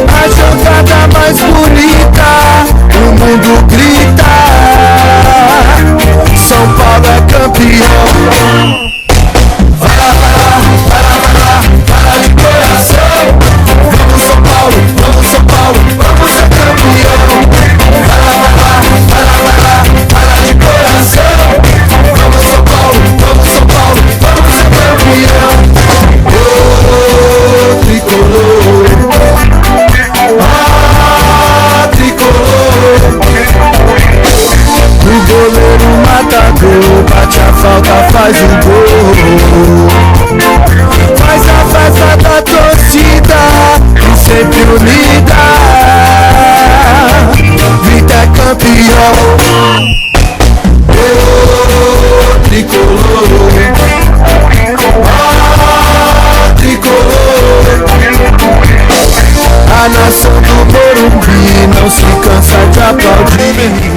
A jogada mais bonita, o mundo grita. São Paulo é campeão. Vai lá, vai lá, vai lá, vai lá, vai lá de coração. Vamos São Paulo, vamos São Paulo, vamos ser campeão. Vai lá, vai lá, vai lá, vai lá, vai lá de coração. Vamos São Paulo, vamos São Paulo, vamos ser campeão. Oh, tricolor, ah, tricolor. O goleiro mata gol, bate a falta, faz o gol. Faz a festa da torcida e sempre unida. Vita é campeão. Oh, tricolor, ah, tricolor. A nação do Morumbi não se cansa de aplaudir.